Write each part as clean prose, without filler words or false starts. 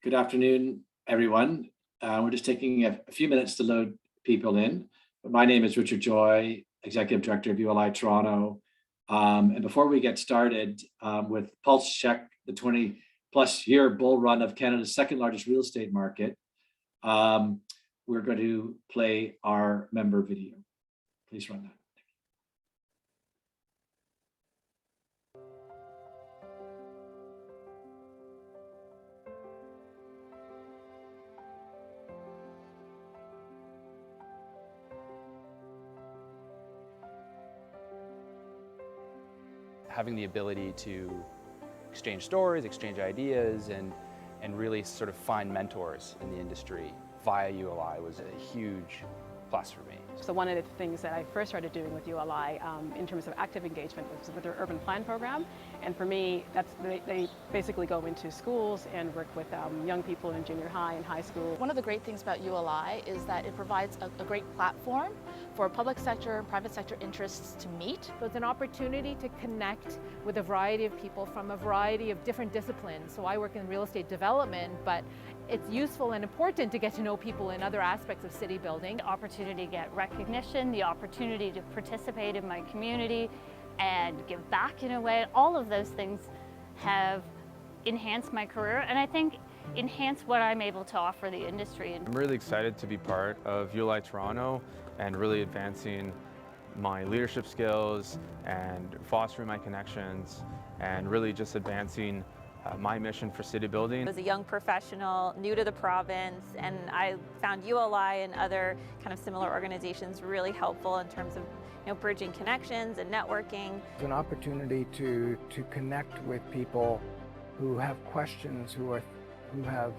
Good afternoon, everyone. We're just taking a few minutes to load people in. But my name is Richard Joy, Executive Director of ULI Toronto. And before we get started with Pulse Check, the 20 plus year bull run of Canada's second largest real estate market, we're going to play our member video. Please run that. Having the ability to exchange stories, exchange ideas, and really sort of find mentors in the industry via ULI was a huge plus for me. So one of the things that I first started doing with ULI in terms of active engagement was with their urban plan program. And for me, they basically go into schools and work with young people in junior high and high school. One of the great things about ULI is that it provides a great platform for public sector and private sector interests to meet. So it's an opportunity to connect with a variety of people from a variety of different disciplines. So I work in real estate development, but it's useful and important to get to know people in other aspects of city building. The opportunity to get recognition, the opportunity to participate in my community and give back in a way, all of those things have enhanced my career and I think enhance what I'm able to offer the industry. I'm really excited to be part of ULI Toronto and really advancing my leadership skills and fostering my connections and really just advancing my mission for city building. I was a young professional, new to the province, and I found ULI and other kind of similar organizations really helpful in terms of bridging connections and networking. It's an opportunity to connect with people who have questions, who have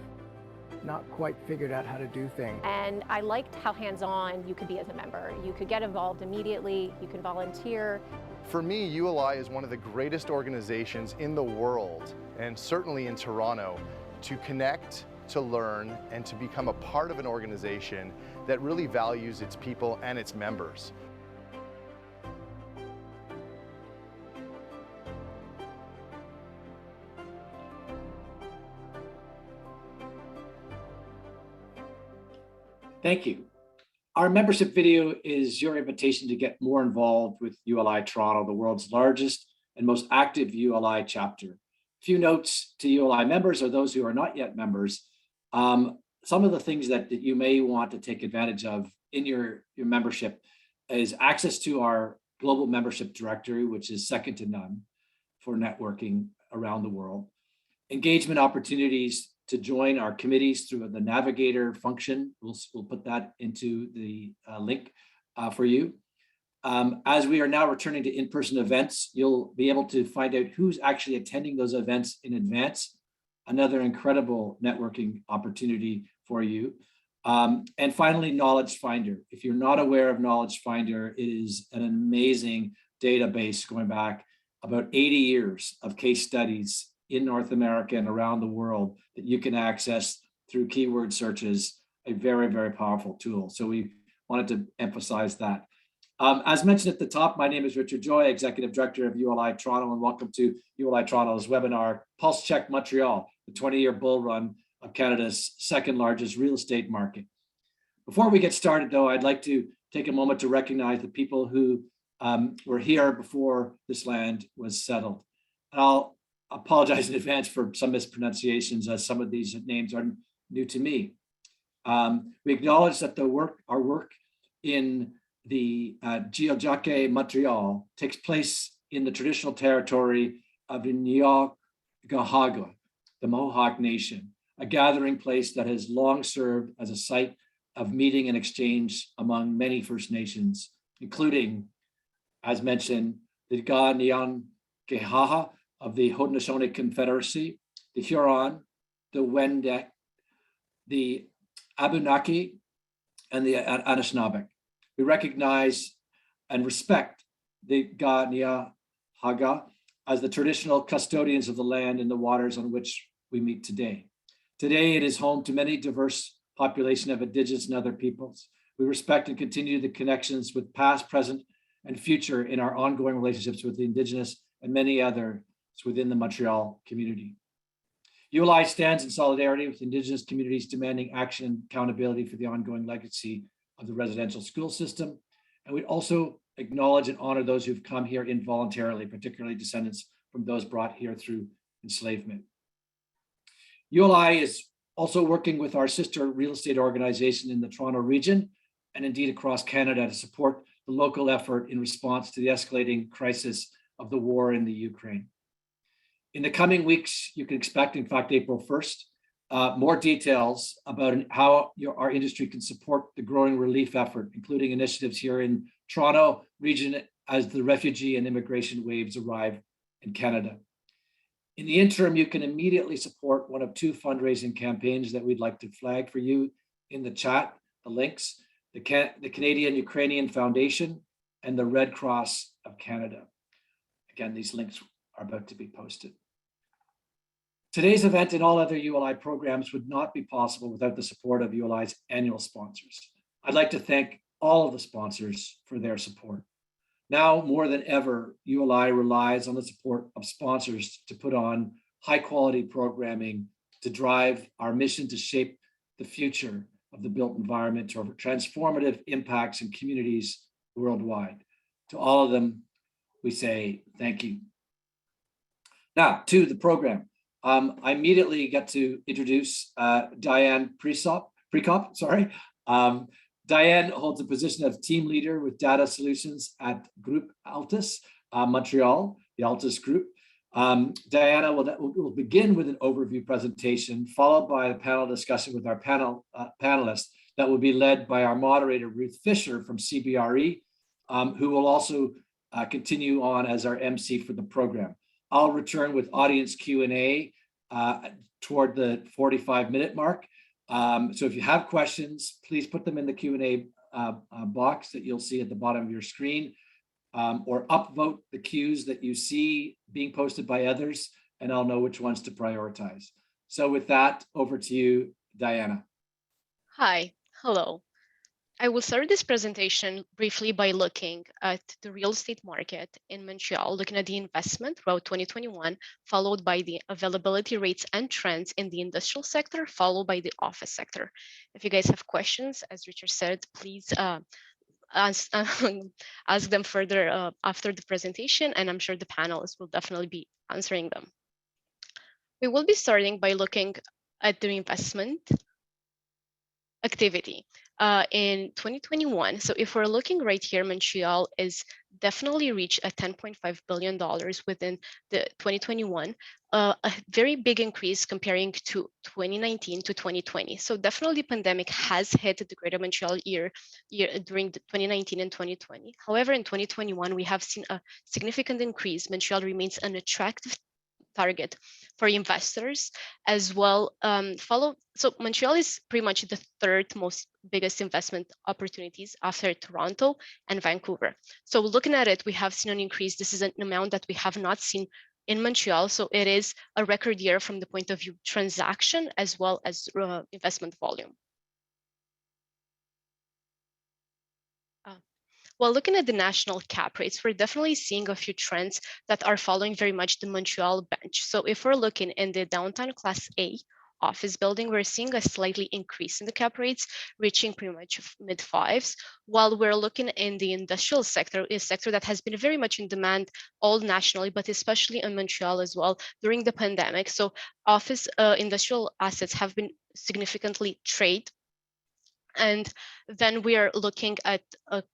not quite figured out how to do things. And I liked how hands-on you could be as a member. You could get involved immediately, you could volunteer. For me, ULI is one of the greatest organizations in the world, and certainly in Toronto, to connect, to learn, and to become a part of an organization that really values its people and its members. Thank you. Our membership video is your invitation to get more involved with ULI Toronto, the world's largest and most active ULI chapter. A few notes to ULI members or those who are not yet members. Some of the things that you may want to take advantage of in your membership is access to our global membership directory, which is second to none for networking around the world. Engagement opportunities to join our committees through the navigator function. We'll put that into the link for you. As we are now returning to in-person events, you'll be able to find out who's actually attending those events in advance. Another incredible networking opportunity for you. And finally, Knowledge Finder. If you're not aware of Knowledge Finder, it is an amazing database going back about 80 years of case studies in North America and around the world that you can access through keyword searches, a very, very powerful tool. So we wanted to emphasize that. As mentioned at the top, my name is Richard Joy, Executive Director of ULI Toronto, and welcome to ULI Toronto's webinar, Pulse Check Montreal, the 20-year bull run of Canada's second largest real estate market. Before we get started, though, I'd like to take a moment to recognize the people who were here before this land was settled. And I'll apologize in advance for some mispronunciations, as some of these names are new to me. We acknowledge that our work in the Check Montreal takes place in the traditional territory of Niagahaga, the Mohawk Nation, a gathering place that has long served as a site of meeting and exchange among many First Nations, including, as mentioned, the Ga-Nian-Gehaha of the Haudenosaunee Confederacy, the Huron, the Wendat, the Abenaki, and the Anishinaabe. We recognize and respect the Ga-Niagahaga as the traditional custodians of the land and the waters on which we meet today. Today, it is home to many diverse population of Indigenous and other peoples. We respect and continue the connections with past, present, and future in our ongoing relationships with the Indigenous and many others within the Montreal community. ULI stands in solidarity with Indigenous communities demanding action and accountability for the ongoing legacy of the residential school system. And we also acknowledge and honor those who've come here involuntarily, particularly descendants from those brought here through enslavement. ULI is also working with our sister real estate organization in the Toronto region and indeed across Canada to support the local effort in response to the escalating crisis of the war in the Ukraine. In the coming weeks, you can expect, in fact, April 1st, more details about how our industry can support the growing relief effort, including initiatives here in Toronto region as the refugee and immigration waves arrive in Canada. In the interim, you can immediately support one of two fundraising campaigns that we'd like to flag for you in the chat, the links, the Canadian Ukrainian Foundation and the Red Cross of Canada. Again, these links are about to be posted. Today's event and all other ULI programs would not be possible without the support of ULI's annual sponsors. I'd like to thank all of the sponsors for their support. Now more than ever, ULI relies on the support of sponsors to put on high quality programming to drive our mission to shape the future of the built environment to transformative impacts in communities worldwide. To all of them, we say thank you. Now to the program. I immediately get to introduce Diane Prekop. Diane holds a position of team leader with data solutions at Group Altus Montreal, the Altus Group. Diana will begin with an overview presentation, followed by a panel discussion with our panelists that will be led by our moderator, Ruth Fisher from CBRE, who will also continue on as our MC for the program. I'll return with audience Q&A toward the 45-minute mark. So if you have questions, please put them in the Q&A box that you'll see at the bottom of your screen, or upvote the cues that you see being posted by others, and I'll know which ones to prioritize. So with that, over to you, Diana. Hi, hello. I will start this presentation briefly by looking at the real estate market in Montreal, looking at the investment throughout 2021, followed by the availability rates and trends in the industrial sector, followed by the office sector. If you guys have questions, as Richard said, please ask them further after the presentation, and I'm sure the panelists will definitely be answering them. We will be starting by looking at the investment activity in 2021. So if we're looking right here, Montreal is definitely reached a $10.5 billion within the 2021, a very big increase comparing to 2019 to 2020. So definitely pandemic has hit the Greater Montreal year during the 2019 and 2020. However, in 2021, we have seen a significant increase. Montreal remains an attractive target for investors as well. So Montreal is pretty much the third most biggest investment opportunities after Toronto and Vancouver. So looking at it, we have seen an increase. This is an amount that we have not seen in Montreal. So it is a record year from the point of view transaction as well as investment volume. While looking at the national cap rates, we're definitely seeing a few trends that are following very much the Montreal bench. So if we're looking in the downtown Class A office building, we're seeing a slightly increase in the cap rates, reaching pretty much mid fives, while we're looking in the industrial sector, a sector that has been very much in demand all nationally, but especially in Montreal as well during the pandemic. So office industrial assets have been significantly traded. And then we are looking at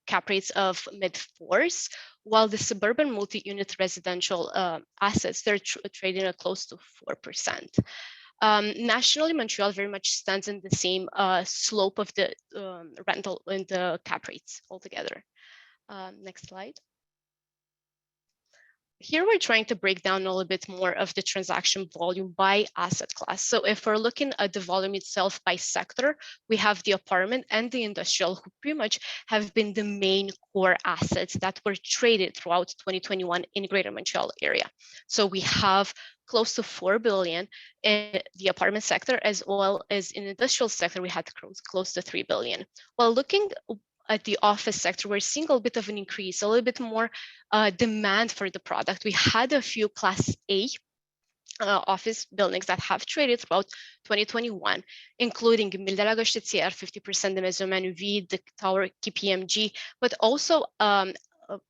cap rates of mid fours, while the suburban multi-unit residential assets, they're trading at close to 4%. Nationally, Montreal very much stands in the same slope of the rental and the cap rates altogether. Next slide. Here we're trying to break down a little bit more of the transaction volume by asset class. So if we're looking at the volume itself by sector, we have the apartment and the industrial, who pretty much have been the main core assets that were traded throughout 2021 in Greater Montreal area. So we have close to 4 billion in the apartment sector, as well as in the industrial sector, we had close to 3 billion. While looking at the office sector, we're seeing a little bit of an increase, a little bit more demand for the product. We had a few Class A office buildings that have traded throughout 2021, including Mille de la Gauchetière, 50% de Maison Manuvie, the Tower KPMG, but also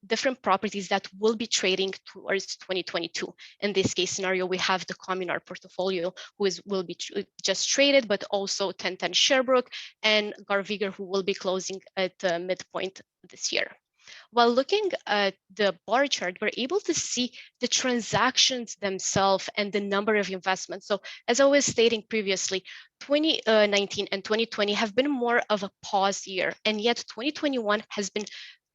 different properties that will be trading towards 2022. In this case scenario, we have the Communard portfolio, who will be just traded, but also 1010 Sherbrooke and Garviger, who will be closing at midpoint this year. While looking at the bar chart, we're able to see the transactions themselves and the number of investments. So as I was stating previously, 2019 and 2020 have been more of a pause year, and yet 2021 has been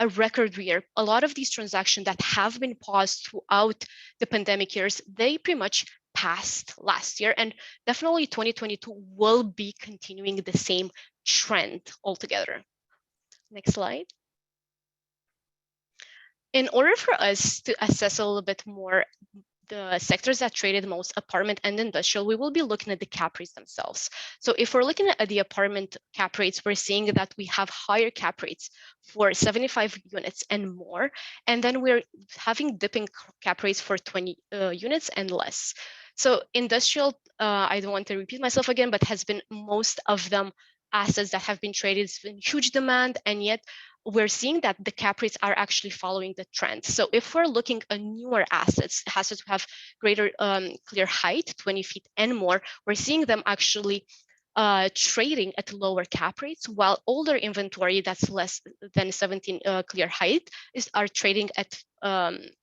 a record year. A lot of these transactions that have been paused throughout the pandemic years, they pretty much passed last year, and definitely 2022 will be continuing the same trend altogether. Next slide. In order for us to assess a little bit more the sectors that traded most, apartment and industrial, we will be looking at the cap rates themselves. So if we're looking at the apartment cap rates, we're seeing that we have higher cap rates for 75 units and more. And then we're having dipping cap rates for 20 units and less. So industrial, I don't want to repeat myself again, but has been most of them assets that have been traded. It's been huge demand, and yet we're seeing that the cap rates are actually following the trend. So if we're looking at newer assets who have greater clear height, 20 feet and more, we're seeing them actually trading at lower cap rates, while older inventory that's less than 17 clear height are trading at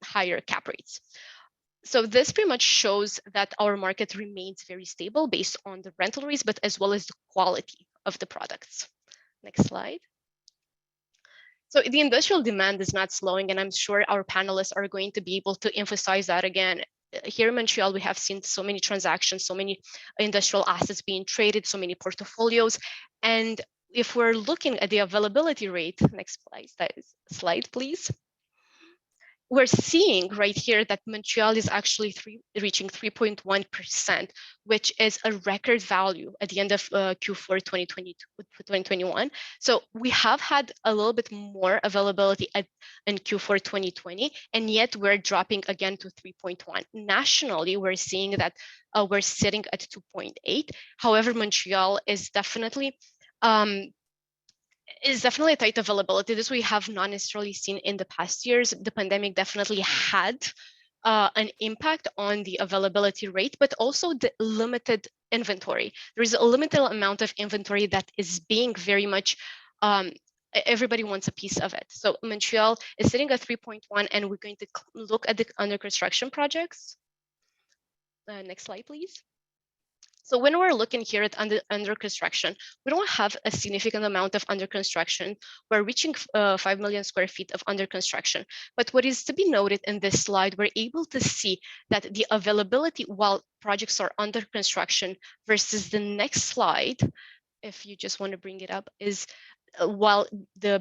higher cap rates. So this pretty much shows that our market remains very stable based on the rental rates, but as well as the quality of the products. Next slide. So the industrial demand is not slowing, and I'm sure our panelists are going to be able to emphasize that again. Here in Montreal, we have seen so many transactions, so many industrial assets being traded, so many portfolios. And if we're looking at the availability rate, next slide, please. We're seeing right here that Montreal is actually reaching 3.1%, which is a record value at the end of Q4 2021. So we have had a little bit more availability in Q4 2020, and yet we're dropping again to 3.1. Nationally, we're seeing that we're sitting at 2.8. However, Montreal is definitely a tight availability. This we have not necessarily seen in the past years. The pandemic definitely had an impact on the availability rate, but also the limited inventory. There is a limited amount of inventory that is being very much, everybody wants a piece of it. So Montreal is sitting at 3.1, and we're going to look at the under construction projects. Next slide, please. So when we're looking here at under construction, we don't have a significant amount of under construction. We're reaching 5 million square feet of under construction. But what is to be noted in this slide, we're able to see that the availability while projects are under construction versus the next slide, if you just want to bring it up, is while the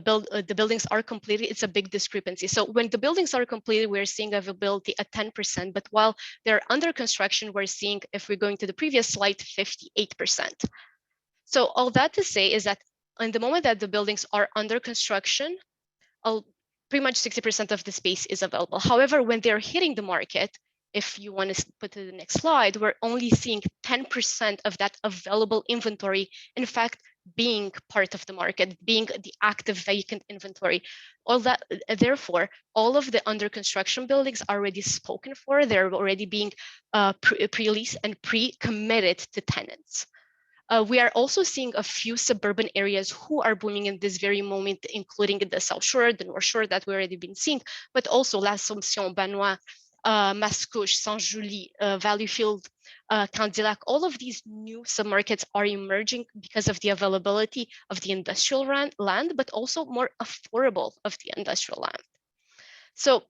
buildings are completed, it's a big discrepancy. So when the buildings are completed, we're seeing availability at 10%, but while they're under construction, we're seeing, if we're going to the previous slide, 58%. So all that to say is that in the moment that the buildings are under construction, pretty much 60% of the space is available. However, when they're hitting the market, if you want to put to the next slide, we're only seeing 10% of that available inventory, in fact, being part of the market, being the active vacant inventory. All that, therefore, all of the under construction buildings are already spoken for. They're already being pre-leased and pre-committed to tenants. We are also seeing a few suburban areas who are booming in this very moment, including the South Shore, the North Shore that we've already been seeing, but also L'Assomption, Benoit, Mascouche, Saint-Julie, Valleyfield, Candilac. All of these new submarkets are emerging because of the availability of the industrial land, but also more affordable of the industrial land. So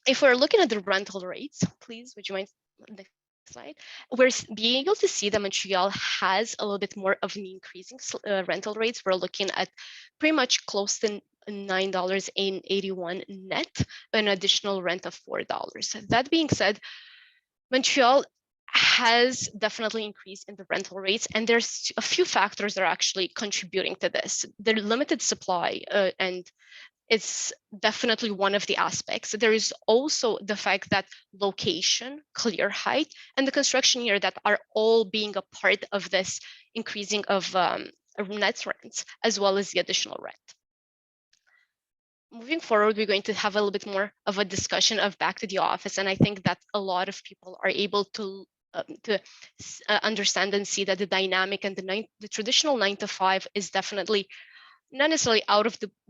if we're looking at the rental rates, please, would you mind next slide? We're being able to see that Montreal has a little bit more of an increasing rental rates. We're looking at pretty much close to $9.81 net, an additional rent of $4. That being said, Montreal has definitely increased in the rental rates, and there's a few factors that are actually contributing to this. The limited supply and it's definitely one of the aspects. There is also the fact that location, clear height, and the construction year that are all being a part of this increasing of net rents, as well as the additional rent. Moving forward, we're going to have a little bit more of a discussion of back to the office. And I think that a lot of people are able to understand and see that the dynamic and the traditional 9 to 5 is definitely not necessarily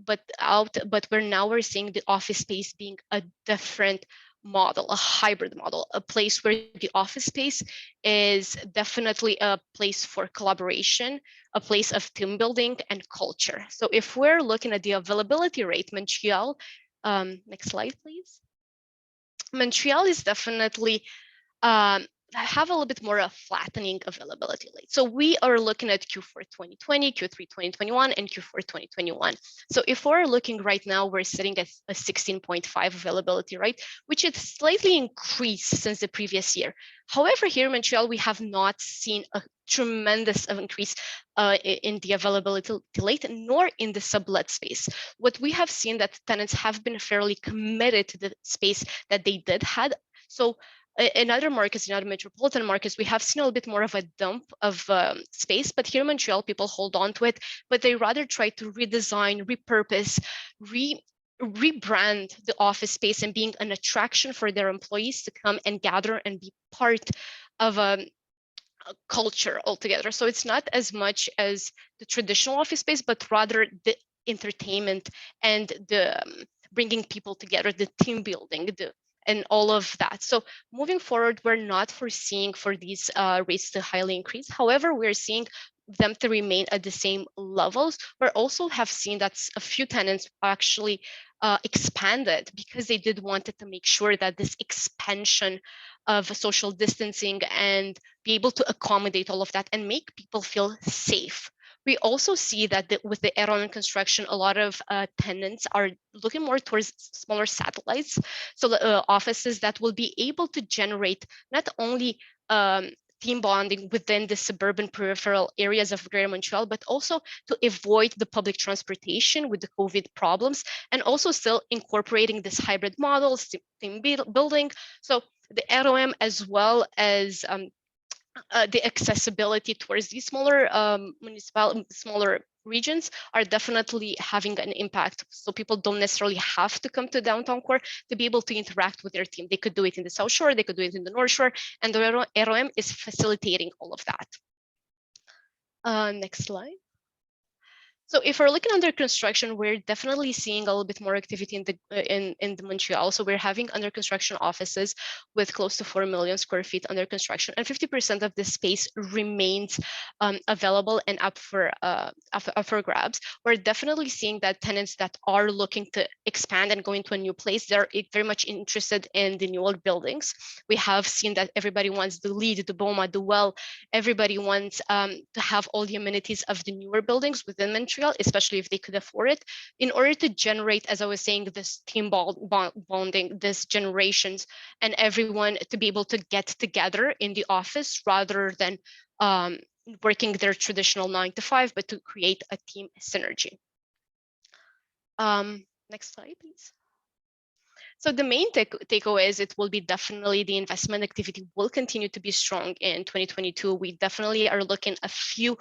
but we're seeing the office space being a different model, a hybrid model, a place where the office space is definitely a place for collaboration, a place of team building and culture. So if we're looking at the availability rate, Montreal, next slide, please. Montreal is definitely have a little bit more of flattening availability rate. So we are looking at Q4 2020, Q3 2021, and Q4 2021. So if we're looking right now, we're sitting at a 16.5 availability rate, which is slightly increased since the previous year. However, here in Montreal, we have not seen a tremendous increase in the availability rate, nor in the sublet space. What we have seen that tenants have been fairly committed to the space that they did had. So in other markets, in other metropolitan markets, we have seen a little bit more of a dump of space, but here in Montreal, people hold on to it, but they rather try to redesign, repurpose, rebrand the office space and being an attraction for their employees to come and gather and be part of a culture altogether. So it's not as much as the traditional office space, but rather the entertainment and the bringing people together, the team building, and all of that. So moving forward, we're not foreseeing for these rates to highly increase. However, we're seeing them to remain at the same levels. We also have seen that a few tenants actually expanded because they did wanted to make sure that this expansion of social distancing and be able to accommodate all of that and make people feel safe. We also see that with the add-on construction, a lot of tenants are looking more towards smaller satellites. So the offices that will be able to generate not only team bonding within the suburban peripheral areas of Greater Montreal, but also to avoid the public transportation with the COVID problems, and also still incorporating this hybrid model, team building. So the ROM, as well as the accessibility towards these smaller smaller regions are definitely having an impact. So people don't necessarily have to come to downtown core to be able to interact with their team. They could do it in the South Shore, they could do it in the North Shore, and the ROM is facilitating all of that. Next slide. So if we're looking under construction, we're definitely seeing a little bit more activity in the Montreal. So we're having under construction offices with close to 4 million square feet under construction, and 50% of this space remains available and up for grabs. We're definitely seeing that tenants that are looking to expand and go into a new place, they're very much interested in the newer buildings. We have seen that everybody wants the LEED, the BOMA, the WELL. Everybody wants to have all the amenities of the newer buildings within Montreal, especially if they could afford it, in order to generate, as I was saying, this team bonding, this generations, and everyone to be able to get together in the office rather than working their traditional 9 to 5, but to create a team synergy. Next slide, please. So the main takeaway is it will be definitely the investment activity will continue to be strong in 2022. We definitely are looking at a few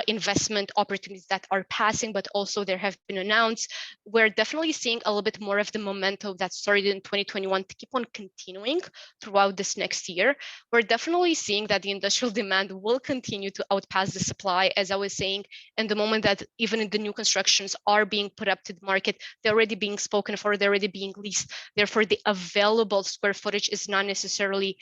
investment opportunities that are passing, but also there have been announced. We're definitely seeing a little bit more of the momentum that started in 2021 to keep on continuing throughout this next year. We're definitely seeing that the industrial demand will continue to outpass the supply, as I was saying, and the moment that even in the new constructions are being put up to the market, they're already being spoken for, they're already being leased. Therefore, the available square footage is not necessarily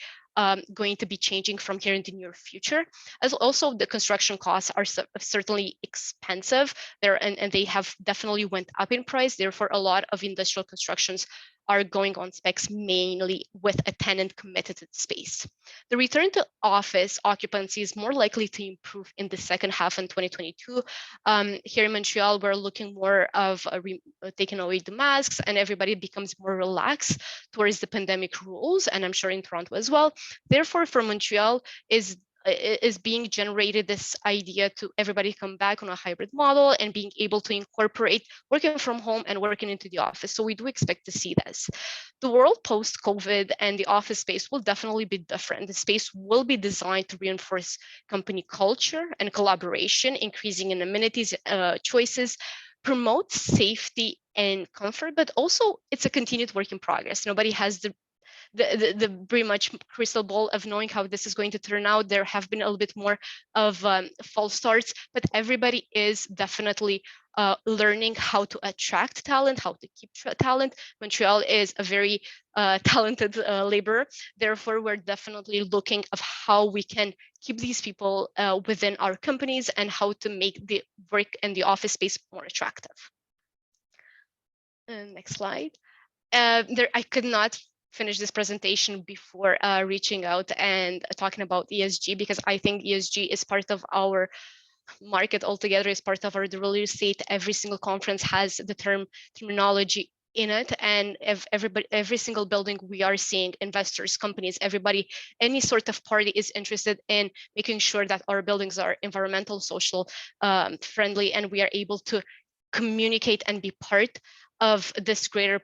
going to be changing from here in the near future. As also, the construction costs are certainly expensive there, and they have definitely went up in price. Therefore, a lot of industrial constructions are going on specs mainly with a tenant committed to the space. The return to office occupancy is more likely to improve in the second half in 2022. Here in Montreal, we're looking more of taking away the masks, and everybody becomes more relaxed towards the pandemic rules, and I'm sure in Toronto as well. Therefore, for Montreal, is is being generated this idea to everybody come back on a hybrid model and being able to incorporate working from home and working into the office. So we do expect to see this. The world post-COVID and the office space will definitely be different. The space will be designed to reinforce company culture and collaboration, increasing in amenities, choices, promote safety and comfort, but also it's a continued work in progress. Nobody has the pretty much crystal ball of knowing how this is going to turn out. There have been a little bit more of false starts, but everybody is definitely learning how to attract talent, how to keep talent. Montreal is a very talented labor. Therefore, we're definitely looking of how we can keep these people within our companies and how to make the work and the office space more attractive. Next slide. I could not finish this presentation before reaching out and talking about ESG, because I think ESG is part of our market altogether, is part of our real estate. Every single conference has the terminology in it, and every single building we are seeing investors, companies, everybody, any sort of party is interested in making sure that our buildings are environmental, social, friendly, and we are able to communicate and be part of this greater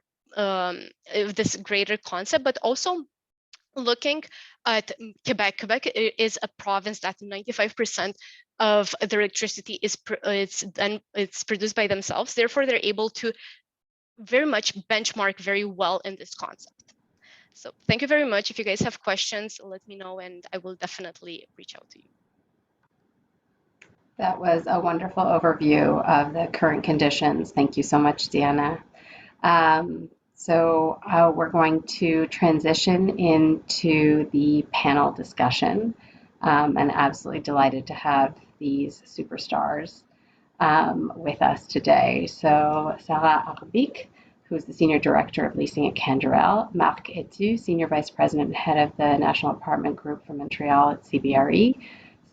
concept. But also looking at Quebec. Quebec is a province that 95% of their electricity is it's produced by themselves. Therefore, they're able to very much benchmark very well in this concept. So thank you very much. If you guys have questions, let me know and I will definitely reach out to you. That was a wonderful overview of the current conditions. Thank you so much, Diana. So we're going to transition into the panel discussion, and absolutely delighted to have these superstars with us today. So Sarah Arbic, who's the Senior Director of Leasing at Canderel, Marc Etu, Senior Vice President and Head of the National Apartment Group for Montreal at CBRE,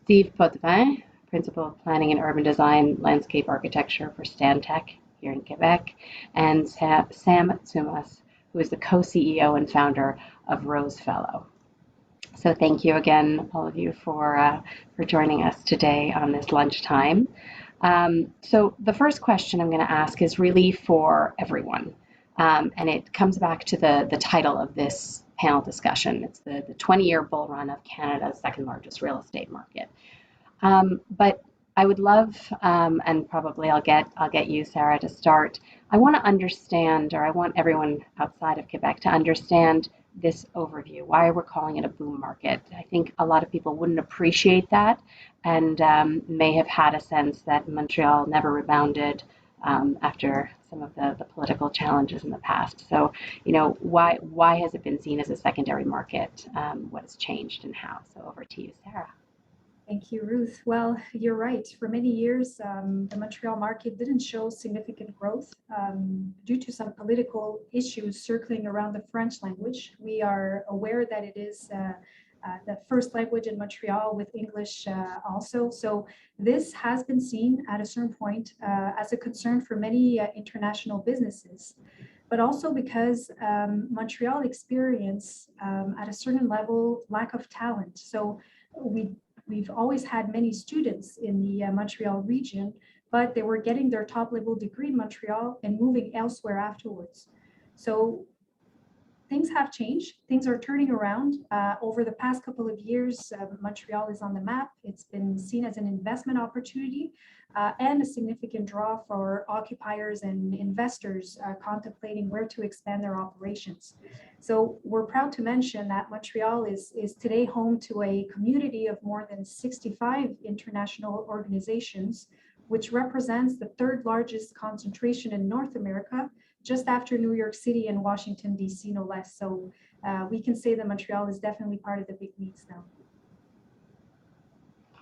Steve Potvin, Principal of Planning and Urban Design, Landscape Architecture for Stantec here in Quebec, and Sam Tsumas, who is the co-CEO and founder of Rose Fellow. So thank you again, all of you, for joining us today on this lunchtime. So the first question I'm going to ask is really for everyone, and it comes back to the title of this panel discussion. It's the 20-year bull run of Canada's second largest real estate market. But I would love, and probably I'll get you, Sarah, to start. I want to understand, or I want everyone outside of Quebec to understand this overview, why we're calling it a boom market. I think a lot of people wouldn't appreciate that and may have had a sense that Montreal never rebounded after some of the political challenges in the past. So, you know, why has it been seen as a secondary market? What has changed and how? So over to you, Sarah. Thank you, Ruth. Well, you're right. For many years, the Montreal market didn't show significant growth due to some political issues circling around the French language. We are aware that it is the first language in Montreal, with English also. So this has been seen at a certain point as a concern for many international businesses, but also because Montreal experienced at a certain level lack of talent. So we've always had many students in the Montreal region, but they were getting their top level degree in Montreal and moving elsewhere afterwards. So things have changed. Things are turning around. Over the past couple of years, Montreal is on the map. It's been seen as an investment opportunity and a significant draw for occupiers and investors contemplating where to expand their operations. So we're proud to mention that Montreal is today home to a community of more than 65 international organizations, which represents the third largest concentration in North America, just after New York City and Washington, D.C., no less. So we can say that Montreal is definitely part of the big leagues now.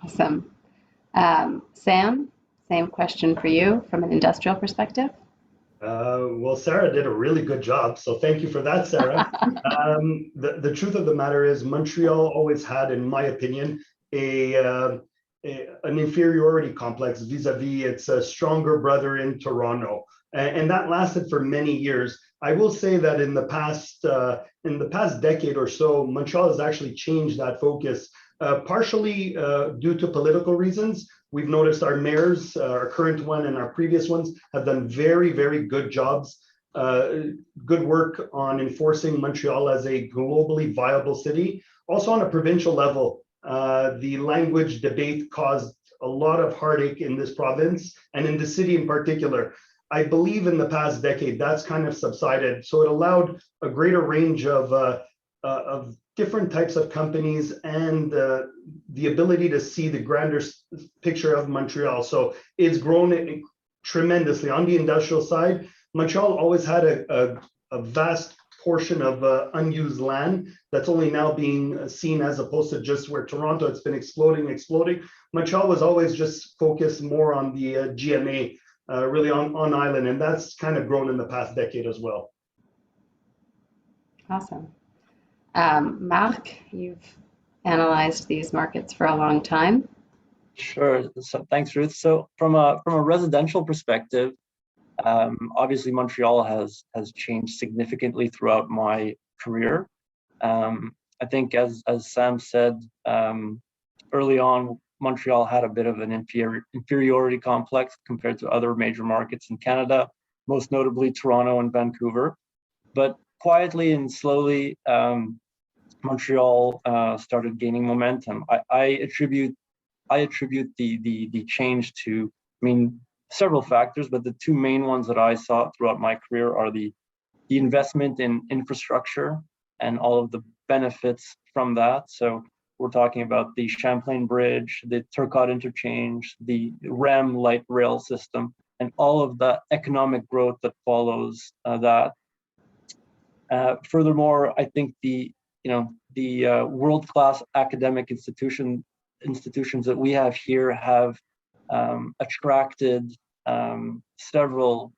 Awesome. Sam, same question for you from an industrial perspective. Well, Sarah did a really good job, so thank you for that, Sarah. The truth of the matter is Montreal always had, in my opinion, an inferiority complex vis-a-vis its stronger brother in Toronto. And that lasted for many years. I will say that in the past decade or so, Montreal has actually changed that focus partially due to political reasons. We've noticed our mayors, our current one and our previous ones, have done very, very good jobs, good work on enforcing Montreal as a globally viable city. Also on a provincial level, the language debate caused a lot of heartache in this province and in the city in particular. I believe in the past decade that's kind of subsided. So it allowed a greater range of different types of companies and the ability to see the grander picture of Montreal. So it's grown tremendously. On the industrial side, Montreal always had a vast portion of unused land that's only now being seen, as opposed to just where Toronto, it's been exploding. Montreal was always just focused more on the GMA, really on island, and that's kind of grown in the past decade as well. Awesome. Marc, you've analyzed these markets for a long time. Sure. So thanks, Ruth. So from a residential perspective, obviously Montreal has changed significantly throughout my career. I think as Sam said, early on, Montreal had a bit of an inferiority complex compared to other major markets in Canada, most notably Toronto and Vancouver. But quietly and slowly, Montreal started gaining momentum. I attribute the change to, several factors, but the two main ones that I saw throughout my career are the investment in infrastructure and all of the benefits from that. So we're talking about the Champlain Bridge, the Turcotte Interchange, the REM light rail system, and all of the economic growth that follows that. Furthermore, I think the world-class academic institutions that we have here have attracted several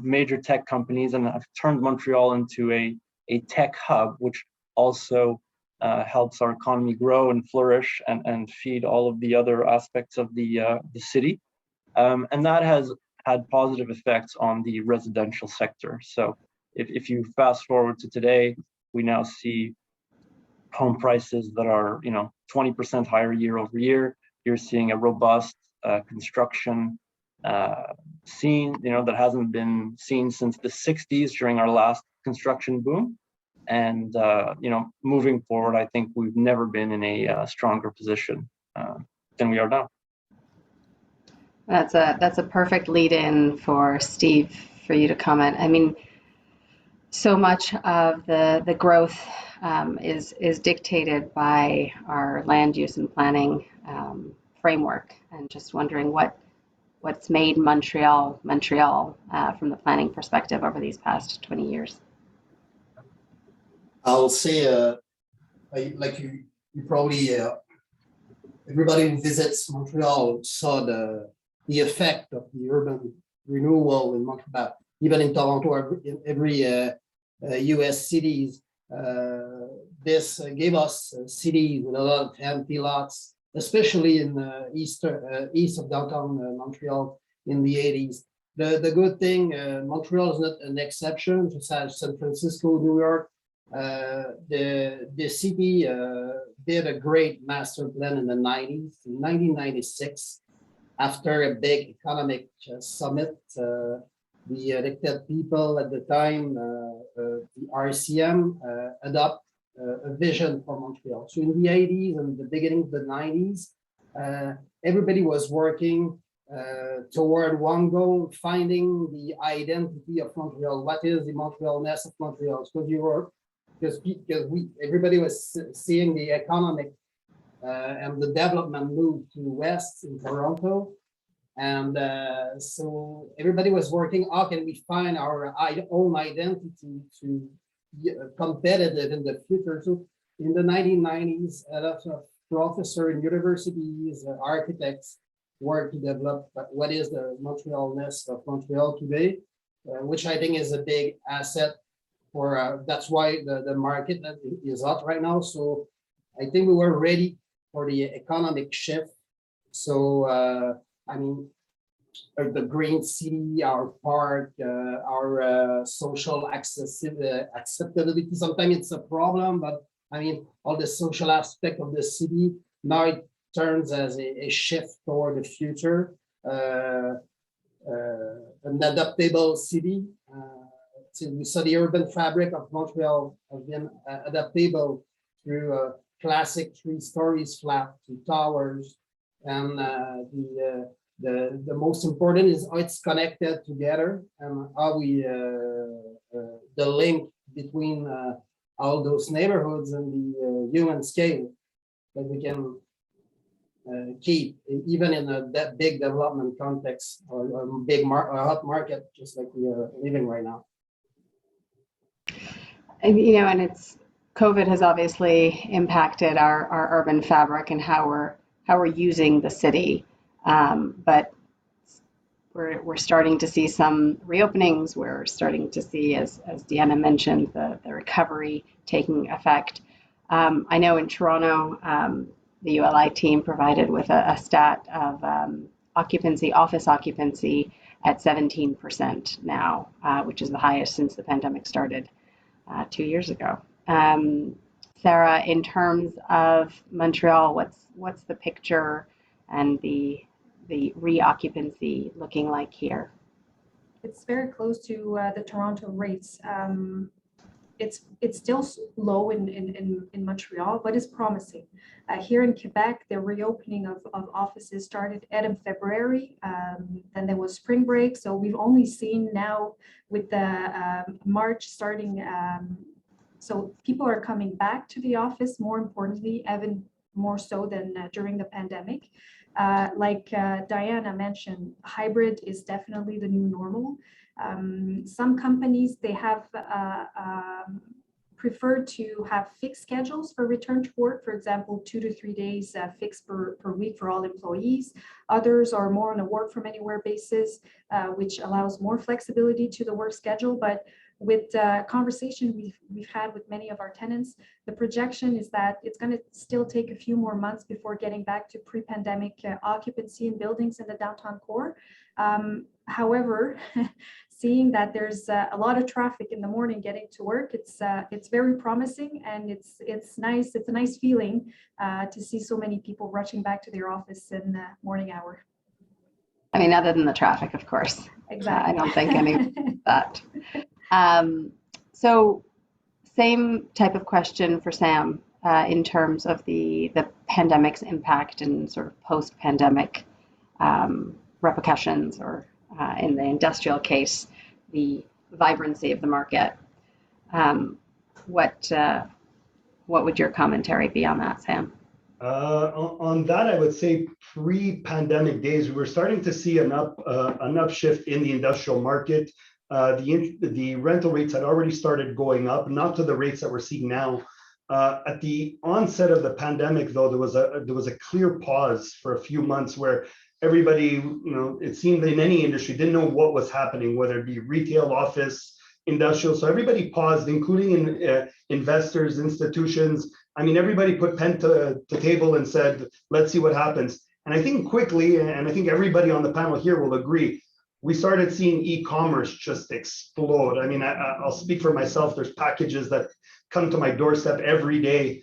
major tech companies and have turned Montreal into a tech hub, which also helps our economy grow and flourish and feed all of the other aspects of the city. And that has had positive effects on the residential sector. So if you fast forward to today, we now see home prices that are 20% higher year over year. You're seeing a robust construction scene that hasn't been seen since the 60s during our last construction boom. And moving forward, I think we've never been in a stronger position than we are now. That's a perfect lead-in for Steve for you to comment. So much of the growth is dictated by our land use and planning framework, and just wondering what's made Montreal from the planning perspective over these past 20 years. I'll say, like you probably, everybody who visits Montreal saw the effect of the urban renewal in Montreal. Even in Toronto, in every US cities, this gave us cities with a lot of empty lots, especially in the east of downtown Montreal in the 80s. The good thing, Montreal is not an exception, just as San Francisco, New York. The city did a great master plan in the 90s. In 1996, after a big economic summit, the elected people at the time, the RCM, adopt a vision for Montreal. So in the 80s and the beginning of the 90s, everybody was working toward one goal, finding the identity of Montreal. What is the Montrealness of Montreal? Because everybody was seeing the economic and the development move to the west in Toronto. And so everybody was working, how can we find our own identity to be competitive in the future? So in the 1990s, a lot of professors in universities, architects worked to develop what is the Montrealness of Montreal today, which I think is a big asset for, that's why the market is hot right now. So I think we were ready for the economic shift. So, the green city, our park, our social acceptability, sometimes it's a problem, but I mean, all the social aspect of the city. Now it turns as a shift toward the future, an adaptable city. So we saw the urban fabric of Montreal have been adaptable through classic 3 stories flat to towers, and the most important is how it's connected together and how we the link between all those neighborhoods and the human scale that we can keep even in that big development context or big hot market, just like we are living right now. And, and it's COVID has obviously impacted our urban fabric and how we're using the city, but we're starting to see some reopenings. We're starting to see, as Deanna mentioned, the recovery taking effect. I know in Toronto, the ULI team provided with a stat of office occupancy at 17% now, which is the highest since the pandemic started 2 years ago. Sarah, in terms of Montreal, what's the picture and the reoccupancy looking like here? It's very close to the Toronto rates. It's still low in Montreal, but it's promising. Here in Quebec, the reopening of offices started in February. Then there was spring break, so we've only seen now with the March starting. So people are coming back to the office. More importantly, even more so than during the pandemic. Like Diana mentioned, hybrid is definitely the new normal. Some companies, they have preferred to have fixed schedules for return to work, for example, 2 to 3 days fixed per week for all employees. Others are more on a work from anywhere basis, which allows more flexibility to the work schedule. But with conversation we've had with many of our tenants, the projection is that it's going to still take a few more months before getting back to pre-pandemic occupancy in buildings in the downtown core. However, seeing that there's a lot of traffic in the morning getting to work, it's very promising, and it's nice. It's a nice feeling to see so many people rushing back to their office in the morning hour. I mean, other than the traffic, of course. Exactly. I don't think any of that. So same type of question for Sam in terms of the pandemic's impact and sort of post-pandemic repercussions, or in the industrial case, the vibrancy of the market. What would your commentary be on that, Sam? On that, I would say pre-pandemic days, we were starting to see an upshift in the industrial market. The rental rates had already started going up, not to the rates that we're seeing now. At the onset of the pandemic, though, there was a clear pause for a few months where everybody, it seemed in any industry didn't know what was happening, whether it be retail, office, industrial. So everybody paused, including investors, institutions. I mean, everybody put pen to table and said, let's see what happens. And I think quickly, and I think everybody on the panel here will agree, we started seeing e-commerce just explode. I mean, I'll speak for myself. There's packages that come to my doorstep every day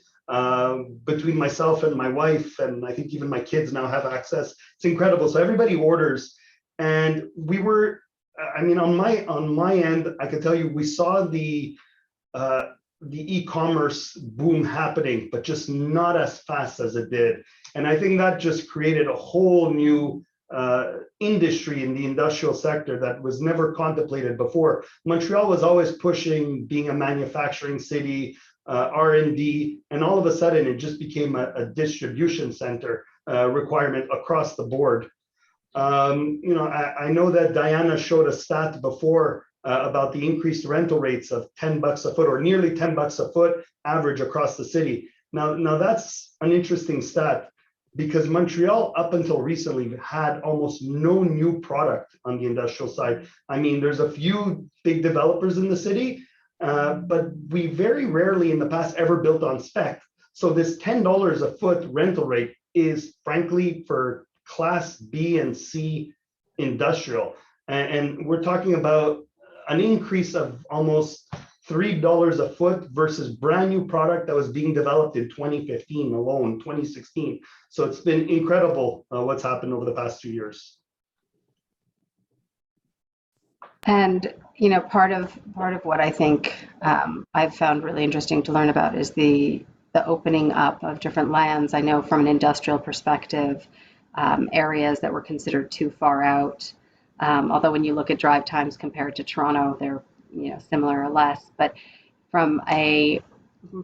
between myself and my wife, and I think even my kids now have access. It's incredible. So everybody orders, and we were, I mean, on my end, I can tell you, we saw the e-commerce boom happening, but just not as fast as it did. And I think that just created a whole new industry in the industrial sector that was never contemplated before. Montreal was always pushing being a manufacturing city, R&D, and all of a sudden it just became a distribution center requirement across the board. I know that Diana showed a stat before about the increased rental rates of $10 a foot, or nearly $10 a foot average across the city. Now that's an interesting stat, because Montreal, up until recently, had almost no new product on the industrial side. I mean, there's a few big developers in the city, but we very rarely in the past ever built on spec. So this $10 a foot rental rate is frankly for class B and C industrial. And we're talking about an increase of almost $3 a foot versus brand new product that was being developed in 2015 alone, 2016. So it's been incredible what's happened over the past 2 years. And part of what I think I've found really interesting to learn about is the opening up of different lands. I know from an industrial perspective, areas that were considered too far out. Although when you look at drive times compared to Toronto, they're similar or less. But from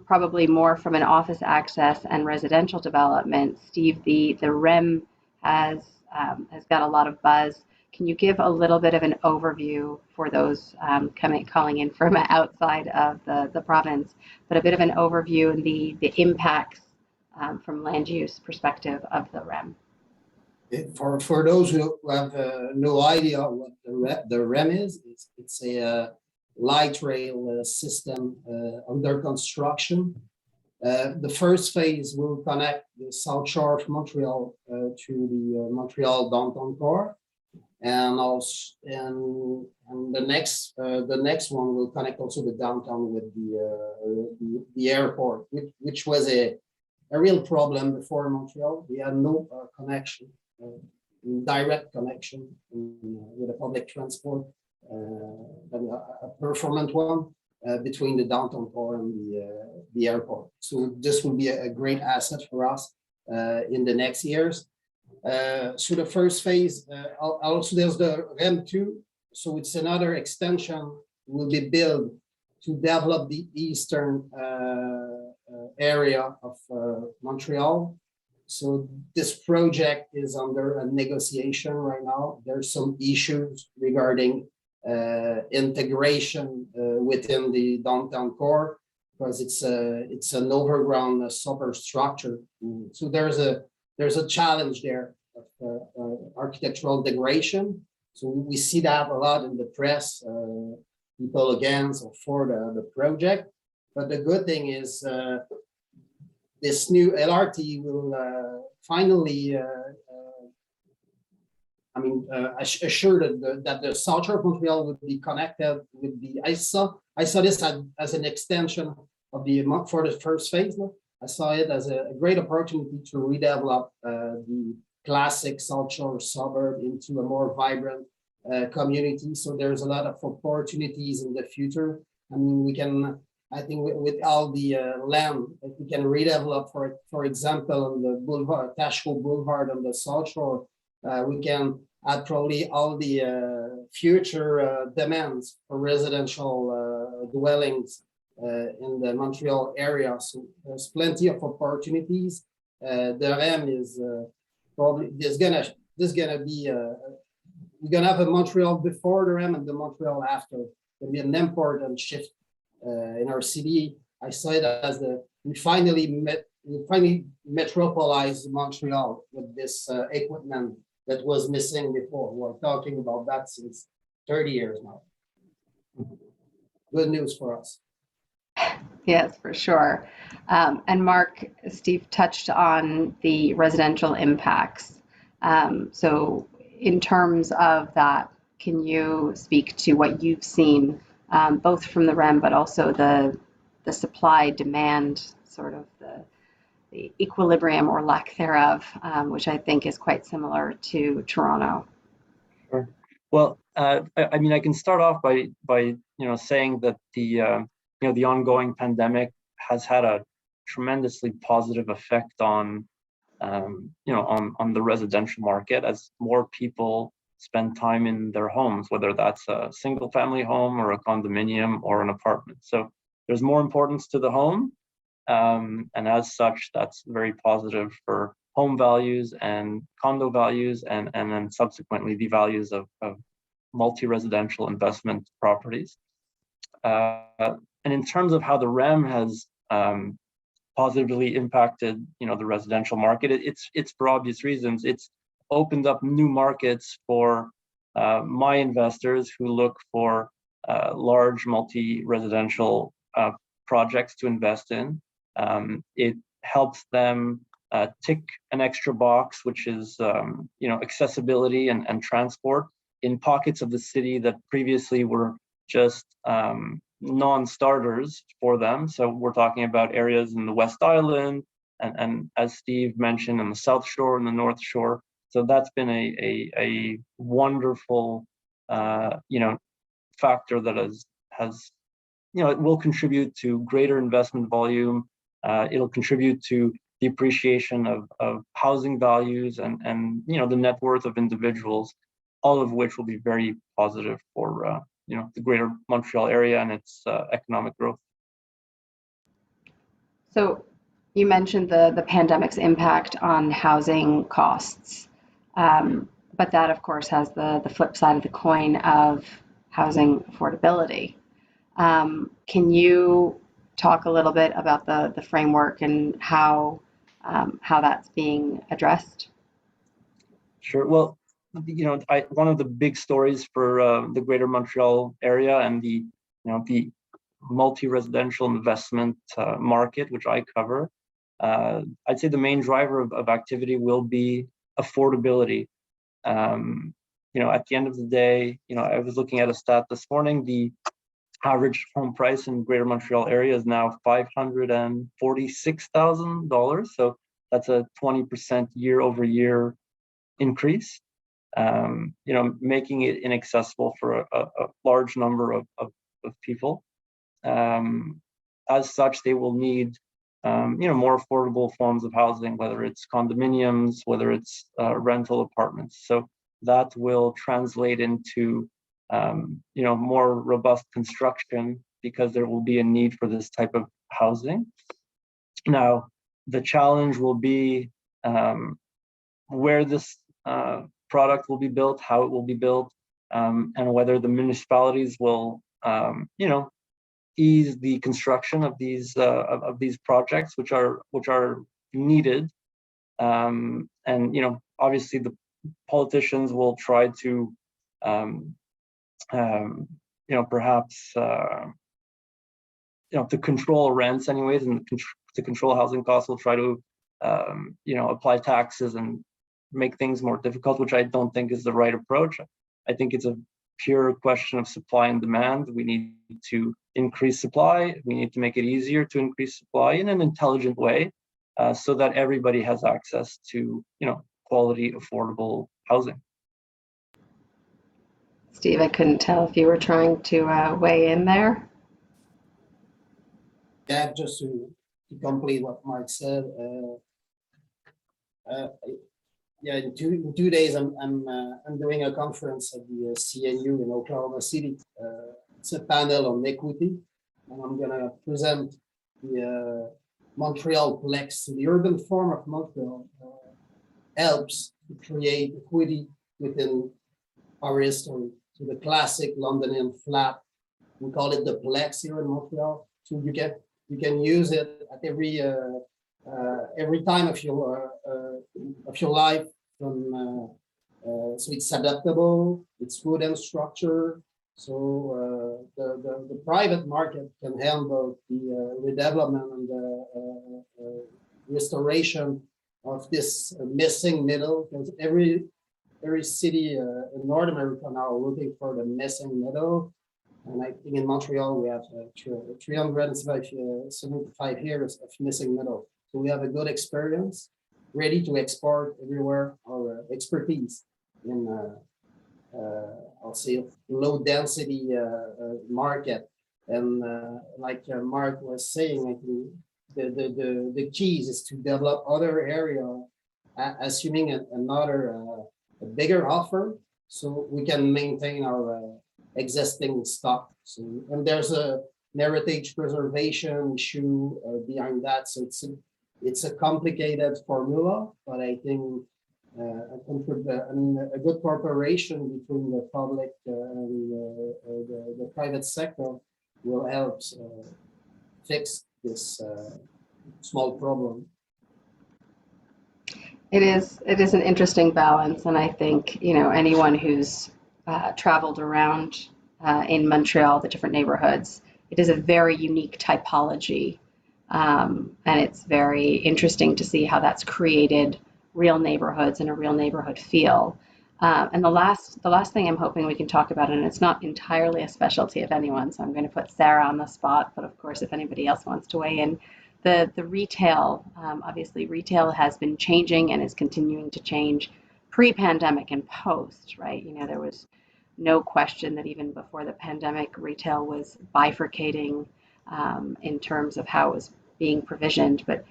probably more from an office access and residential development, Steve, the REM has got a lot of buzz. Can you give a little bit of an overview for those calling in from outside of the province, but a bit of an overview and the impacts from land use perspective of the REM? For those who have no idea what the REM is, it's a light rail system under construction. The first phase will connect the South Shore of Montreal to the Montreal downtown core. And also, and the next one will connect also the downtown with the airport, which was a real problem before in Montreal. We had no connection, direct connection with the public transport, a performant one between the downtown core and the airport. So this will be a great asset for us in the next years. So the first phase, also there's the REM 2, so it's another extension will be built to develop the eastern area of Montreal. So this project is under a negotiation right now. There's some issues regarding integration within the downtown core because it's an overground superstructure. So there's a challenge there of architectural degradation. So we see that a lot in the press, people against or for the project. But the good thing is this new LRT will finally, assure that the South Shore of Montreal would be connected with the. I saw this as an extension of for the first phase. No? I saw it as a great opportunity to redevelop the classic South Shore suburb into a more vibrant community. So there's a lot of opportunities in the future. I mean, I think with all the land that we can redevelop, for example, on the boulevard, Tachereau Boulevard on the South Shore, we can add probably all the future demands for residential dwellings in the Montreal area. So there's plenty of opportunities. The REM is probably there's gonna be we're gonna have a Montreal before the REM and the Montreal after. There'll be an important shift in our city. I saw it as we finally metropolized Montreal with this equipment that was missing before. We're talking about that since 30 years now. Good news for us. Yes, for sure. And Mark, Steve touched on the residential impacts. So in terms of that, can you speak to what you've seen, both from the REM, but also the supply demand, sort of the equilibrium or lack thereof, which I think is quite similar to Toronto? Sure. Well, I mean, I can start off by saying that the ongoing pandemic has had a tremendously positive effect on on the residential market as more people spend time in their homes, whether that's a single family home or a condominium or an apartment. So there's more importance to the home, and as such, that's very positive for home values and condo values, and then subsequently the values of multi-residential investment properties. And in terms of how the REM has positively impacted, the residential market, it's for obvious reasons. It's opened up new markets for my investors who look for large multi-residential projects to invest in. It helps them tick an extra box, which is accessibility and transport in pockets of the city that previously were just non-starters for them. So we're talking about areas in the West Island, and as Steve mentioned, in the South Shore and the North Shore. So that's been a wonderful, factor that has it will contribute to greater investment volume. It'll contribute to the appreciation of housing values and the net worth of individuals, all of which will be very positive for the greater Montreal area and its economic growth. So you mentioned the pandemic's impact on housing costs, but that of course has the flip side of the coin of housing affordability. Can you talk a little bit about the framework and how that's being addressed? Sure. Well, one of the big stories for the Greater Montreal area and the multi-residential investment market, which I cover, I'd say the main driver of activity will be affordability. At the end of the day, I was looking at a stat this morning. The average home price in Greater Montreal area is now $546,000. So that's a 20% year-over-year increase. Making it inaccessible for a large number of people. As such, they will need more affordable forms of housing, whether it's condominiums, whether it's rental apartments. So that will translate into more robust construction, because there will be a need for this type of housing. Now, the challenge will be where this product will be built, how it will be built, and whether the municipalities will ease the construction of these projects, which are needed. Obviously the politicians will try to perhaps to control rents anyways, and to control housing costs, will try to apply taxes and make things more difficult, which I don't think is the right approach. I think it's a pure question of supply and demand. We need to increase supply. We need to make it easier to increase supply in an intelligent way, so that everybody has access to quality, affordable housing. Steve, I couldn't tell if you were trying to weigh in there. Yeah, just to complete what Mark said. In 2 days, I'm doing a conference at the CNU in Oklahoma City. It's a panel on equity, and I'm gonna present the Montreal Plex. The urban form of Montreal helps to create equity within our history. So the classic Londonian flat, we call it the Plex here in Montreal. So you can use it at every time of your life. So it's adaptable, it's wooden structure. So the private market can handle the redevelopment and the restoration of this missing middle, because every city in North America now are looking for the missing middle. And I think in Montreal we have 375 years of missing middle. So we have a good experience, ready to export everywhere our expertise in I'll say low density market. And like Mark was saying, I think the keys is to develop other area, assuming another a bigger offer, so we can maintain our existing stock. So, and there's a heritage preservation issue behind that. So it's a complicated formula, but I think a good cooperation between the public and the private sector will help fix this small problem. It is an interesting balance, and I think anyone who's traveled around in Montreal, the different neighborhoods, it is a very unique typology, and it's very interesting to see how that's created real neighborhoods and a real neighborhood feel. And the last thing I'm hoping we can talk about, and it's not entirely a specialty of anyone, so I'm going to put Sarah on the spot, but of course, if anybody else wants to weigh in, the retail, obviously retail has been changing and is continuing to change pre-pandemic and post, right? You know, there was no question that even before the pandemic, retail was bifurcating in terms of how it was being provisioned. But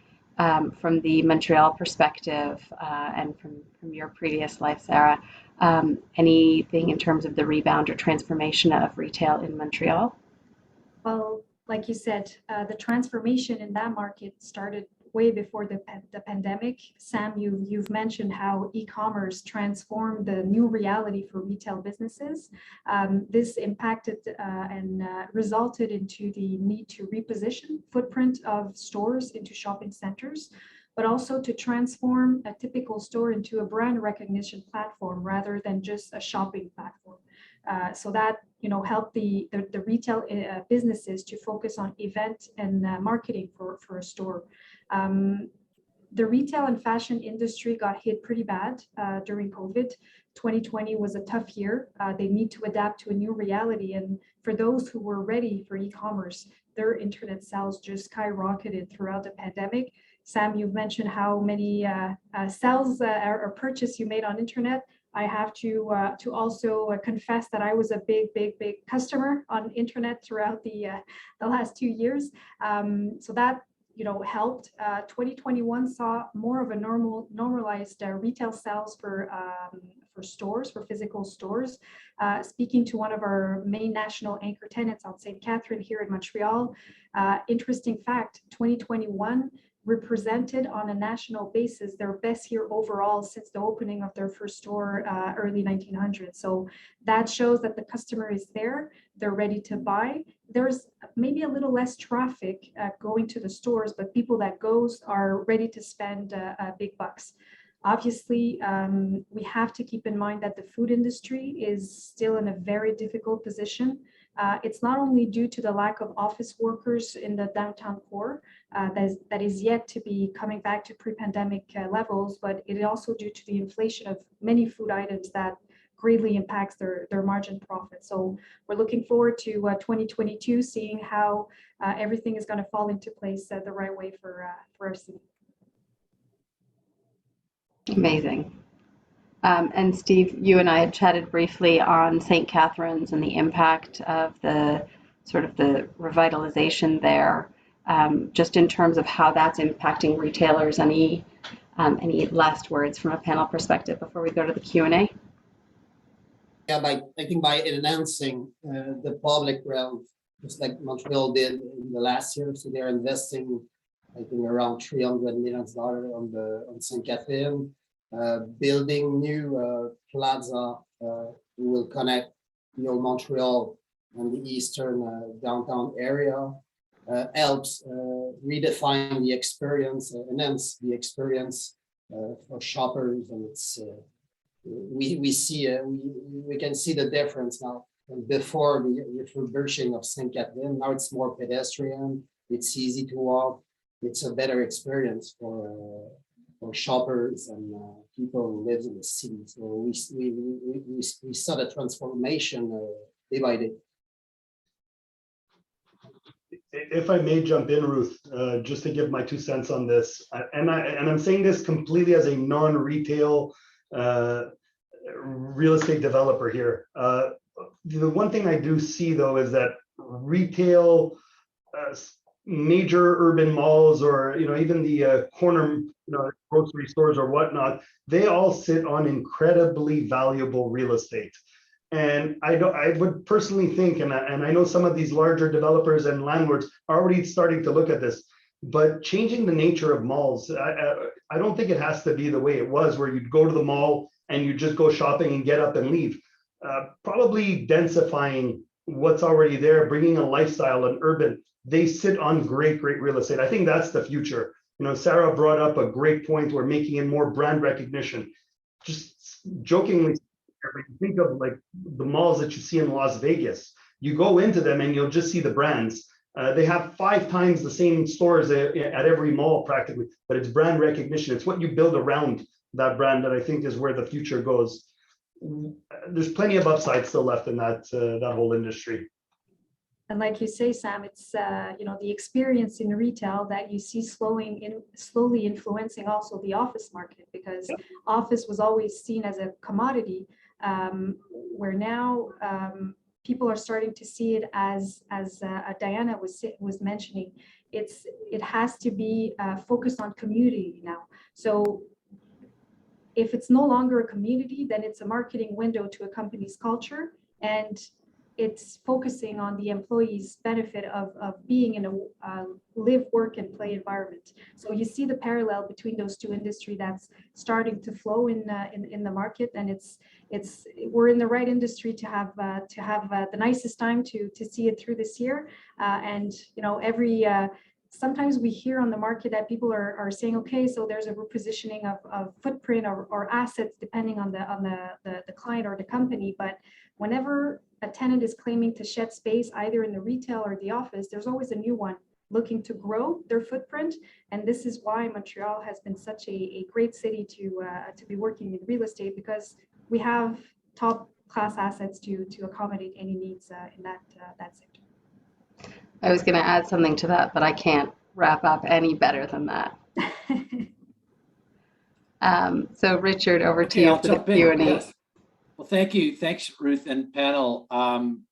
from the Montreal perspective and from your previous life, Sarah, anything in terms of the rebound or transformation of retail in Montreal? Well, like you said, the transformation in that market started way before the pandemic. Sam, you've mentioned how e-commerce transformed the new reality for retail businesses. This impacted and resulted into the need to reposition footprint of stores into shopping centers, but also to transform a typical store into a brand recognition platform rather than just a shopping platform. So that helped the retail businesses to focus on event and marketing for a store. The retail and fashion industry got hit pretty bad during COVID. 2020 was a tough year. They need to adapt to a new reality. And for those who were ready for e-commerce, their internet sales just skyrocketed throughout the pandemic. Sam, you've mentioned how many sales or purchase you made on internet. I have to also confess that I was a big customer on internet throughout the last 2 years. So that helped. 2021 saw more of a normalized retail sales for stores, for physical stores. Speaking to one of our main national anchor tenants on St. Catherine here in Montreal, interesting fact: 2021 represented on a national basis their best year overall since the opening of their first store early 1900s. So that shows that the customer is there, they're ready to buy. There's maybe a little less traffic going to the stores, but people that goes are ready to spend big bucks. Obviously, we have to keep in mind that the food industry is still in a very difficult position. It's not only due to the lack of office workers in the downtown core that is yet to be coming back to pre-pandemic levels, but it is also due to the inflation of many food items that greatly impacts their margin profit. So we're looking forward to 2022, seeing how everything is going to fall into place the right way for our city. Amazing. And Steve, you and I had chatted briefly on St. Catharines and the impact of the sort of the revitalization there, just in terms of how that's impacting retailers. Any last words from a panel perspective before we go to the Q&A? Yeah, I think by enhancing the public realm, just like Montreal did in the last year, so they're investing, I think, around $300 million on St. Catherine. Building new plaza who will connect the old Montreal and the eastern downtown area helps redefine the experience, enhance the experience for shoppers, and it's we can see the difference now. And before the refurbishing of St. Catherine, now it's more pedestrian. It's easy to walk. It's a better experience for shoppers and people who live in the city. So we saw the transformation day by day. If I may jump in, Ruth, just to give my 2 cents on this, and I'm saying this completely as a non-retail real estate developer here. The one thing I do see though is that retail, major urban malls, or even the corner grocery stores or whatnot, they all sit on incredibly valuable real estate. And I would personally think, and I know some of these larger developers and landlords are already starting to look at this, but changing the nature of malls, I don't think it has to be the way it was, where you'd go to the mall and you just go shopping and get up and leave. Probably densifying what's already there, bringing a lifestyle and urban. They sit on great real estate. I think that's the future. Sarah brought up a great point. We're making it more brand recognition. Just jokingly, when you think of like the malls that you see in Las Vegas, you go into them and you'll just see the brands. They have 5 times the same stores at every mall practically, but it's brand recognition. It's what you build around that brand that I think is where the future goes. there's plenty of upside still left in that whole industry. And like you say, Sam, it's the experience in retail that you see slowly influencing also the office market, because office was always seen as a commodity, where now people are starting to see it as Diana was mentioning. It has to be focused on community now. So if it's no longer a community, then it's a marketing window to a company's culture, and it's focusing on the employees' benefit of being in a live, work, and play environment. So you see the parallel between those two industries that's starting to flow in the market, and we're in the right industry to have the nicest time to see it through this year. And sometimes we hear on the market that people are saying, okay, so there's a repositioning of footprint or assets depending on the client or the company. But whenever a tenant is claiming to shed space either in the retail or the office, there's always a new one looking to grow their footprint. And this is why Montreal has been such a great city to be working in real estate, because we have top class assets to accommodate any needs in that sector. I was going to add something to that, but I can't wrap up any better than that. So Richard, over to you for the Q&A. Yes. Well, thank you. Thanks, Ruth and panel.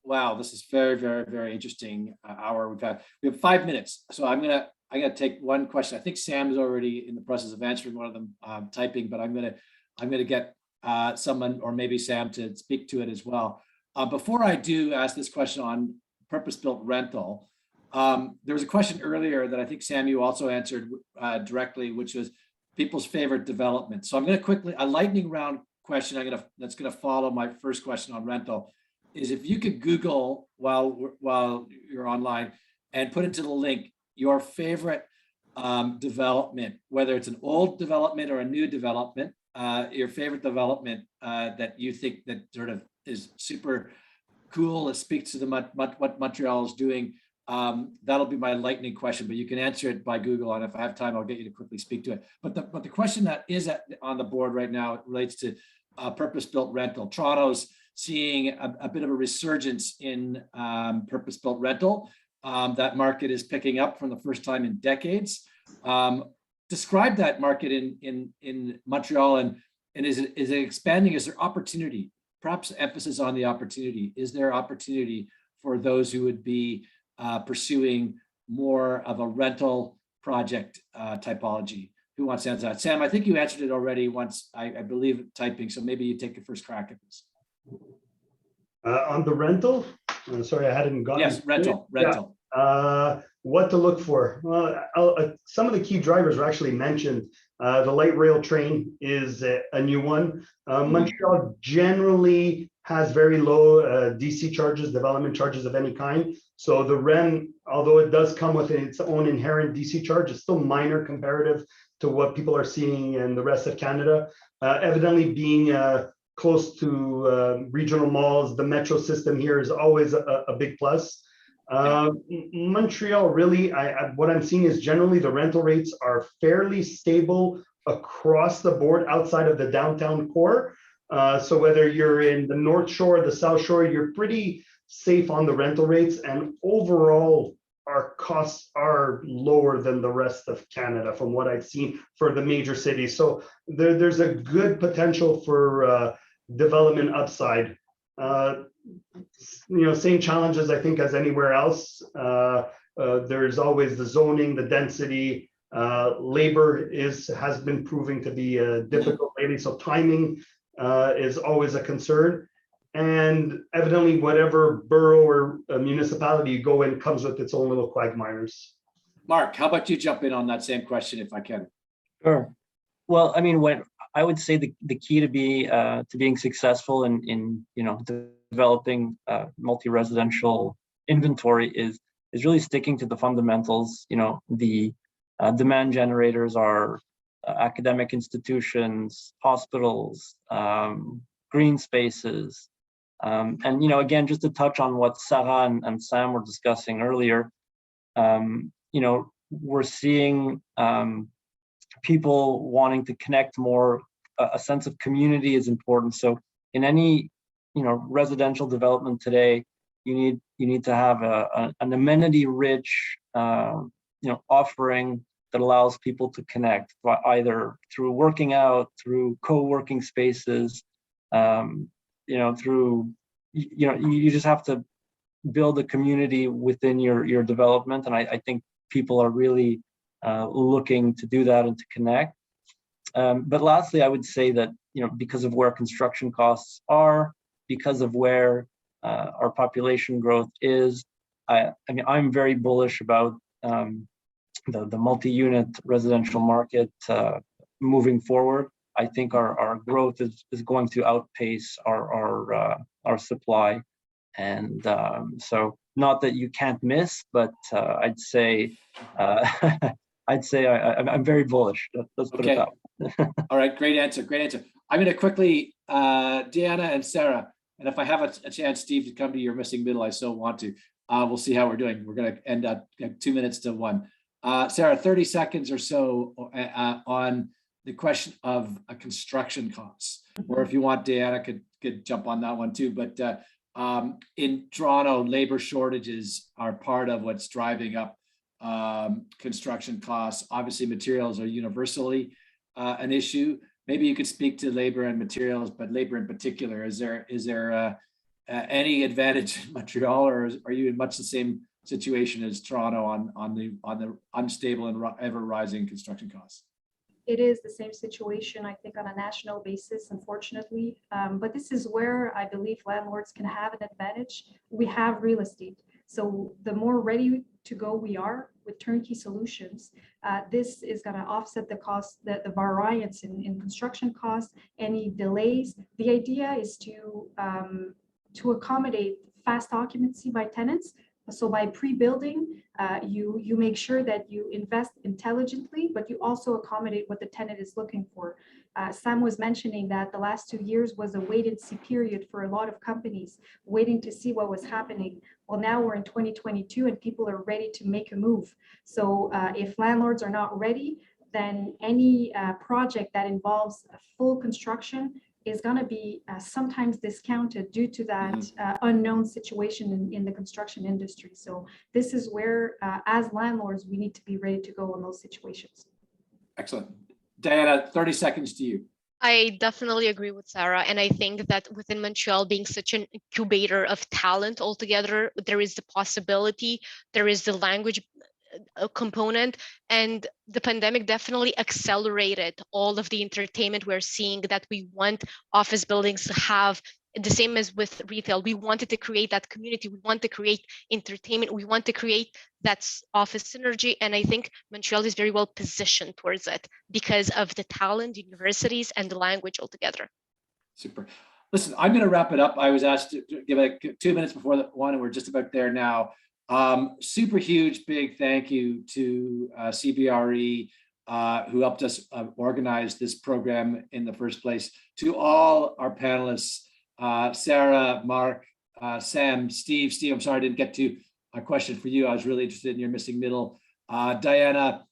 Wow, this is very, very, very interesting hour we have 5 minutes. So I'm gonna take one question. I think Sam is already in the process of answering one of them, typing, but I'm gonna get someone, or maybe Sam, to speak to it as well. Before I do ask this question on purpose-built rental, there was a question earlier that I think Sam, you also answered directly, which was people's favorite development. So I'm going to quickly, a lightning round question that's going to follow my first question on rental is, if you could Google while you're online and put into the link your favorite development, whether it's an old development or a new development, your favorite development that you think that sort of is super cool, it speaks to what Montreal is doing. That'll be my lightning question, but you can answer it by Google, and if I have time, I'll get you to quickly speak to it. But the question that is on the board right now relates to purpose-built rental. Toronto's seeing a bit of a resurgence in purpose-built rental. That market is picking up for the first time in decades. Describe that market in Montreal, and is it expanding? Is there opportunity? Perhaps emphasis on the opportunity. Is there opportunity for those who would be pursuing more of a rental project typology? Who wants to answer that? Sam, I think you answered it already once, I believe, typing, so maybe you take the first crack at this. On the rental? Sorry, I hadn't gotten. Yes, rental. Yeah. What to look for? Well, some of the key drivers are actually mentioned. The light rail train is a new one. Montreal generally has very low DC charges, development charges of any kind. So the REM, although it does come with its own inherent DC charge, it's still minor comparative to what people are seeing in the rest of Canada. Evidently, being close to regional malls, the metro system here is always a big plus. Montreal, really, what I'm seeing is generally the rental rates are fairly stable across the board outside of the downtown core. So whether you're in the North Shore, the South Shore, you're pretty safe on the rental rates, and overall our costs are lower than the rest of Canada from what I've seen for the major cities. So there's a good potential for development upside. Same challenges I think as anywhere else. There's always the zoning, the density, labor has been proving to be difficult lately, so timing is always a concern. And evidently, whatever borough or municipality you go in comes with its own little quagmires. Mark, how about you jump in on that same question if I can? Sure. Well, I mean, when I would say the key to being successful in developing multi-residential inventory is really sticking to the fundamentals. The demand generators are academic institutions, hospitals, green spaces. And again, just to touch on what Sarah and Sam were discussing earlier, we're seeing people wanting to connect more. A sense of community is important. So in any residential development today, you need to have an amenity-rich offering that allows people to connect, either through working out, through co-working spaces, through you just have to build a community within your development, and I think people are really looking to do that and to connect. But lastly, I would say that because of where construction costs are, because of where our population growth is, I'm very bullish about the multi-unit residential market moving forward. I think our growth is going to outpace our supply, and so not that you can't miss, but I'd say I'm very bullish. Let's put it that way. All right, great answer, great answer. I'm going to quickly, Deanna and Sarah, and if I have a chance, Steve, to come to your missing middle, I so want to. We'll see how we're doing. We're going to end up 2 minutes to 1. Sarah, 30 seconds or so on the question of construction costs, or if you want, Deanna could jump on that one too. But in Toronto, labor shortages are part of what's driving up construction costs. Obviously, materials are universally an issue. Maybe you could speak to labor and materials, but labor in particular. Is there any advantage in Montreal, or are you in much the same situation as Toronto on the unstable and ever rising construction costs? It is the same situation, I think, on a national basis, unfortunately. But this is where I believe landlords can have an advantage. We have real estate. So the more ready to go we are with turnkey solutions, this is going to offset the cost, the variance in construction costs, any delays. The idea is to accommodate fast occupancy by tenants. So by pre-building, you make sure that you invest intelligently, but you also accommodate what the tenant is looking for. Sam was mentioning that the last 2 years was a wait-and-see period for a lot of companies, waiting to see what was happening. Well, now we're in 2022 and people are ready to make a move. So if landlords are not ready, then any project that involves a full construction is going to be sometimes discounted due to that unknown situation in the construction industry. So this is where, as landlords, we need to be ready to go in those situations. Excellent. Diana, 30 seconds to you. I definitely agree with Sarah. And I think that within Montreal being such an incubator of talent altogether, there is the possibility, there is the language component, and the pandemic definitely accelerated all of the entertainment we're seeing that we want office buildings to have. The same as with retail, we wanted to create that community, we want to create entertainment, we want to create that office synergy, and I think Montreal is very well positioned towards it because of the talent, universities, and the language altogether. Super. Listen, I'm going to wrap it up. I was asked to give it 2 minutes before the one, and we're just about there now. Super huge, big thank you to CBRE, who helped us organize this program in the first place. To all our panelists, Sarah, Mark, Sam, Steve. Steve, I'm sorry I didn't get to a question for you. I was really interested in your missing middle. Diana,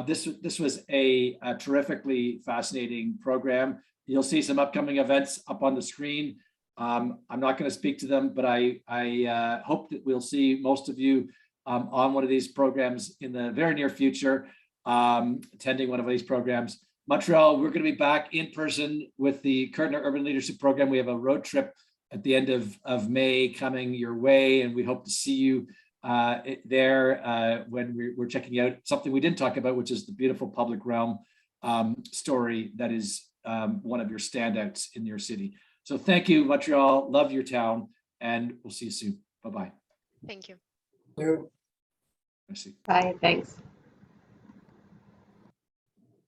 this was a terrifically fascinating program. You'll see some upcoming events up on the screen. I'm not going to speak to them, but I hope that we'll see most of you on one of these programs in the very near future, attending one of these programs. Montreal, we're going to be back in person with the Kurtner Urban Leadership Program. We have a road trip at the end of May coming your way, and we hope to see you there when we're checking out something we didn't talk about, which is the beautiful public realm story that is one of your standouts in your city. So thank you, Montreal. Love your town, and we'll see you soon. Bye-bye. Thank you. Merci. Bye, thanks.